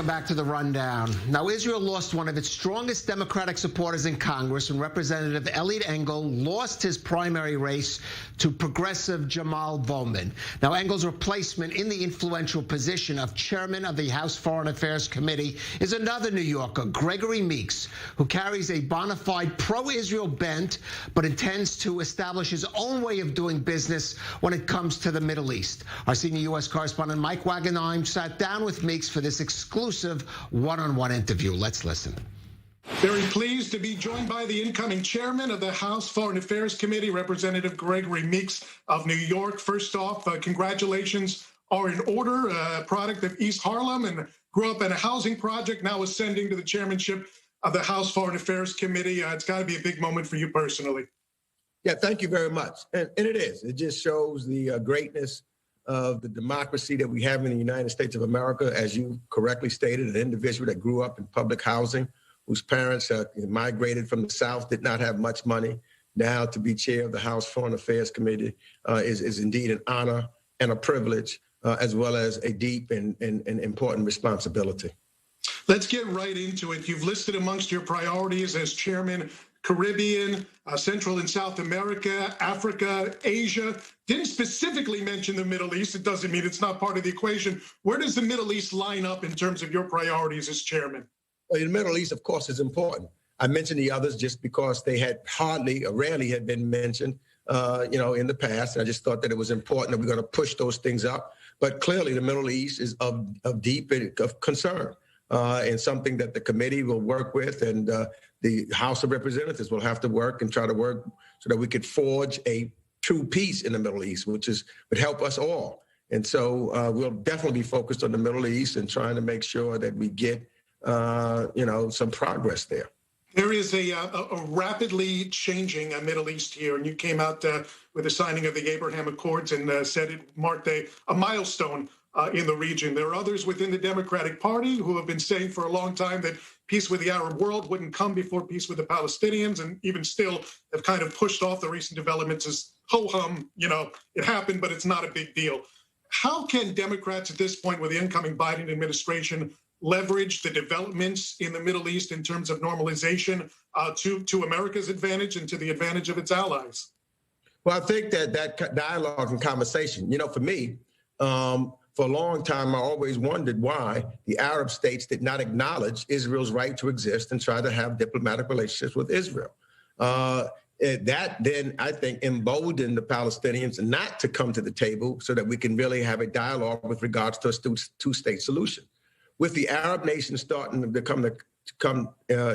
Welcome back to the Rundown. Now, Israel lost one of its strongest Democratic supporters in Congress when Representative Eliot Engel lost his primary race to progressive Jamal Bowman. Now, Engel's replacement in the influential position of chairman of the House Foreign Affairs Committee is another New Yorker, Gregory Meeks, who carries a bona fide pro-Israel bent, but intends to establish his own way of doing business when it comes to the Middle East. Our senior U.S. correspondent Mike Wagenheim sat down with Meeks for this exclusive one-on-one interview. Let's listen. Very pleased to be joined by the incoming chairman of the House Foreign Affairs Committee, Representative Gregory Meeks of New York. First off, congratulations are in order. Product of East Harlem and grew up in a housing project, now ascending to the chairmanship of the House Foreign Affairs Committee. It's got to be a big moment for you personally. Yeah, thank you very much. And it is. It just shows the greatness of the democracy that we have in the United States of America. As you correctly stated, an individual that grew up in public housing, whose parents migrated from the South, did not have much money. Now to be chair of the House Foreign Affairs Committee is indeed an honor and a privilege, as well as a deep and important responsibility. Let's get right into it. You've listed amongst your priorities as chairman Caribbean, Central and South America, Africa, Asia. Didn't specifically mention the Middle East. It doesn't mean it's not part of the equation. Where does the Middle East line up in terms of your priorities as chairman? Well, the Middle East, of course, is important. I mentioned the others just because they had hardly or rarely had been mentioned, in the past. And I just thought that it was important that we're going to push those things up. But clearly, the Middle East is of deep concern and something that the committee will work with, and the House of Representatives will have to work and try to work so that we could forge a true peace in the Middle East, would help us all. And so we'll definitely be focused on the Middle East and trying to make sure that we get, some progress there. There is a rapidly changing Middle East here, and you came out with the signing of the Abraham Accords and said it marked a milestone in the region. There are others within the Democratic Party who have been saying for a long time that peace with the Arab world wouldn't come before peace with the Palestinians, and even still have kind of pushed off the recent developments as ho-hum, it happened, but it's not a big deal. How can Democrats at this point with the incoming Biden administration leverage the developments in the Middle East in terms of normalization to America's advantage and to the advantage of its allies? Well, I think that dialogue and conversation, for me, for a long time, I always wondered why the Arab states did not acknowledge Israel's right to exist and try to have diplomatic relationships with Israel. That then, I think, emboldened the Palestinians not to come to the table so that we can really have a dialogue with regards to a two-state solution. With the Arab nations starting to come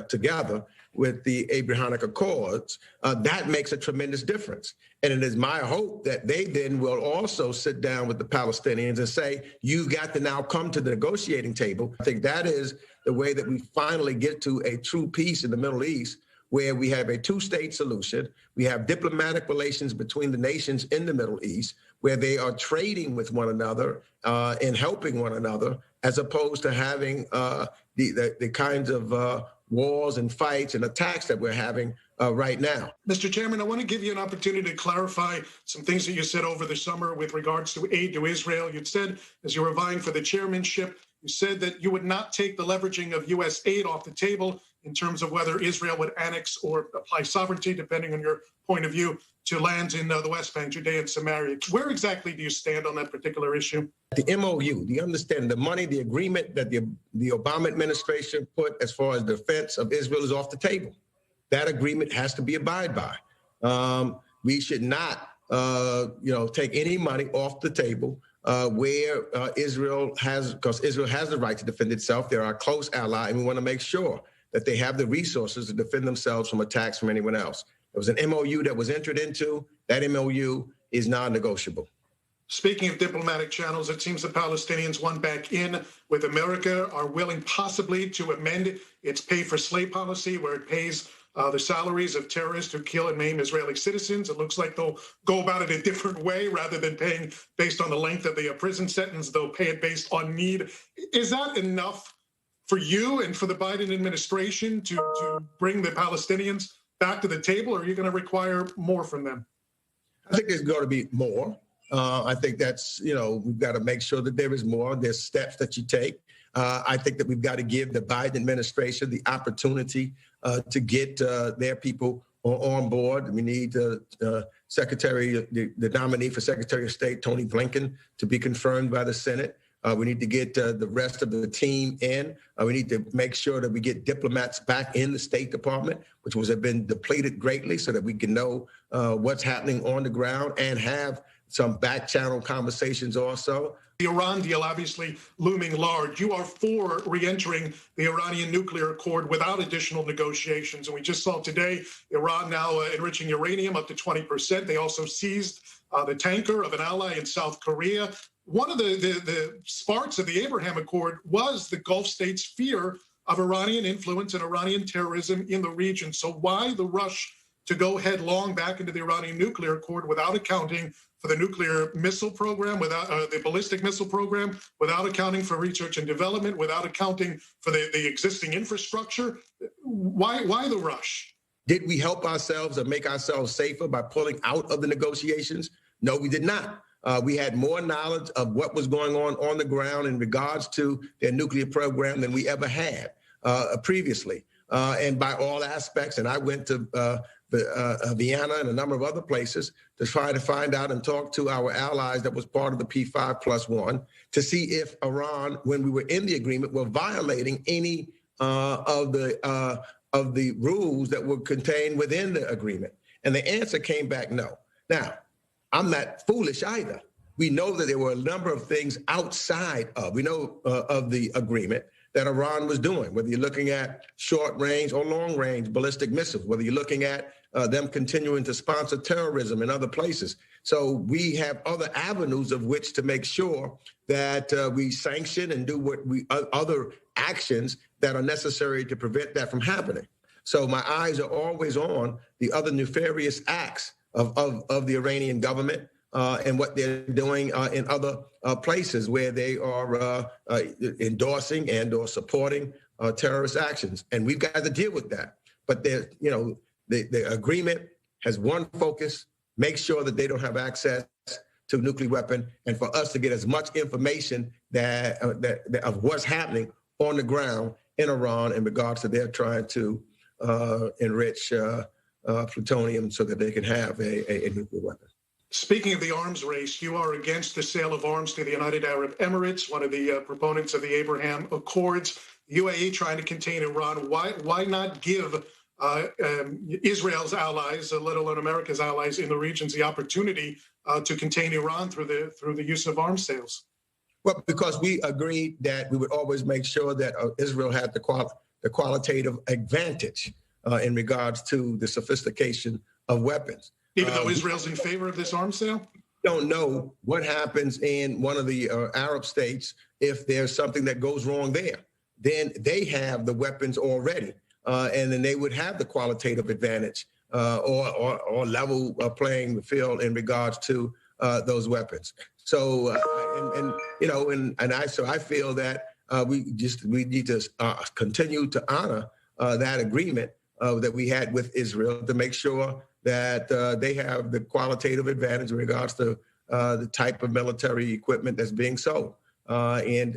together with the Abrahamic Accords, that makes a tremendous difference. And it is my hope that they then will also sit down with the Palestinians and say, you've got to now come to the negotiating table. I think that is the way that we finally get to a true peace in the Middle East, where we have a two-state solution. We have diplomatic relations between the nations in the Middle East, where they are trading with one another and helping one another, as opposed to having the kinds of wars and fights and attacks that we're having right now. Mr. Chairman, I want to give you an opportunity to clarify some things that you said over the summer with regards to aid to Israel. You'd said, as you were vying for the chairmanship, you said that you would not take the leveraging of U.S. aid off the table in terms of whether Israel would annex or apply sovereignty, depending on your point of view, to lands in the West Bank, Judea and Samaria. Where exactly do you stand on that particular issue? The MOU, the understanding, the money, the agreement that the Obama administration put as far as defense of Israel is off the table. That agreement has to be abided by. We should not, take any money off the table where Israel has, because Israel has the right to defend itself. They're our close ally, and we want to make sure that they have the resources to defend themselves from attacks from anyone else. There was an MOU that was entered into. That MOU is non-negotiable. Speaking of diplomatic channels, it seems the Palestinians want back in with America are willing possibly to amend its pay-for-slay policy, where it pays the salaries of terrorists who kill and maim Israeli citizens. It looks like they'll go about it a different way. Rather than paying based on the length of the prison sentence, they'll pay it based on need. Is that enough for you and for the Biden administration to bring the Palestinians back to the table, or are you going to require more from them? I think there's going to be more. I think that's, we've got to make sure that there is more. There's steps that you take. I think that we've got to give the Biden administration the opportunity to get their people on board. We need the nominee for Secretary of State, Tony Blinken, to be confirmed by the Senate. We need to get the rest of the team in. We need to make sure that we get diplomats back in the State Department, which have been depleted greatly, so that we can know what's happening on the ground and have some back channel conversations also. The Iran deal obviously looming large. You are for re-entering the Iranian nuclear accord without additional negotiations. And we just saw today Iran now enriching uranium up to 20%. They also seized the tanker of an ally in South Korea. One of the sparks of the Abraham Accord was the Gulf states' fear of Iranian influence and Iranian terrorism in the region. So why the rush to go headlong back into the Iranian nuclear accord without accounting for the nuclear missile program, without the ballistic missile program, without accounting for research and development, without accounting for the existing infrastructure? Why the rush? Did we help ourselves or make ourselves safer by pulling out of the negotiations? No, we did not. We had more knowledge of what was going on the ground in regards to their nuclear program than we ever had previously, and by all aspects. And I went to Vienna and a number of other places to try to find out and talk to our allies that was part of the P5+1 to see if Iran, when we were in the agreement, were violating any of the rules that were contained within the agreement. And the answer came back no. Now, I'm not foolish either. We know that there were a number of things outside of, of the agreement that Iran was doing, whether you're looking at short range or long range ballistic missiles, whether you're looking at them continuing to sponsor terrorism in other places. So we have other avenues of which to make sure that we sanction and do other actions that are necessary to prevent that from happening. So my eyes are always on the other nefarious acts of the Iranian government and what they're doing in other places where they are endorsing and or supporting terrorist actions. And we've got to deal with that. But the agreement has one focus: make sure that they don't have access to a nuclear weapon, and for us to get as much information that of what's happening on the ground in Iran in regards to their trying to enrich plutonium so that they can have a nuclear weapon. Speaking of the arms race, you are against the sale of arms to the United Arab Emirates, one of the proponents of the Abraham Accords. UAE trying to contain Iran. Why not give Israel's allies, let alone America's allies in the regions, the opportunity to contain Iran through the use of arms sales? Well, because we agreed that we would always make sure that Israel had the qualitative advantage in regards to the sophistication of weapons. Even though Israel's in favor of this arms sale? Don't know what happens in one of the Arab states if there's something that goes wrong there. Then they have the weapons already, and then they would have the qualitative advantage or level playing field in regards to those weapons. So, I feel that we need to continue to honor that agreement that we had with Israel to make sure that they have the qualitative advantage in regards to the type of military equipment that's being sold. I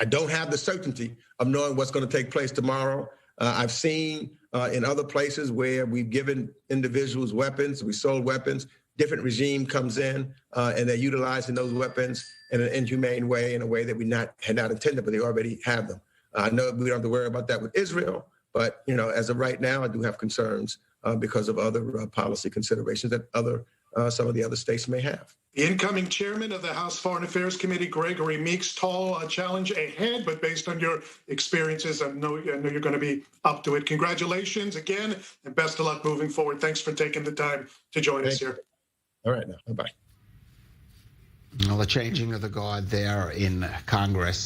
don't have the certainty of knowing what's going to take place tomorrow. I've seen in other places where we've given individuals weapons, we sold weapons, different regime comes in and they're utilizing those weapons in an inhumane way, in a way that we had not intended, but they already have them. I know we don't have to worry about that with Israel, but as of right now, I do have concerns because of other policy considerations that some of the other states may have. The incoming chairman of the House Foreign Affairs Committee, Gregory Meeks, tall challenge ahead, but based on your experiences, I know you're going to be up to it. Congratulations again, and best of luck moving forward. Thanks for taking the time to join us here. All right, now, bye-bye. Well, the changing of the guard there in Congress.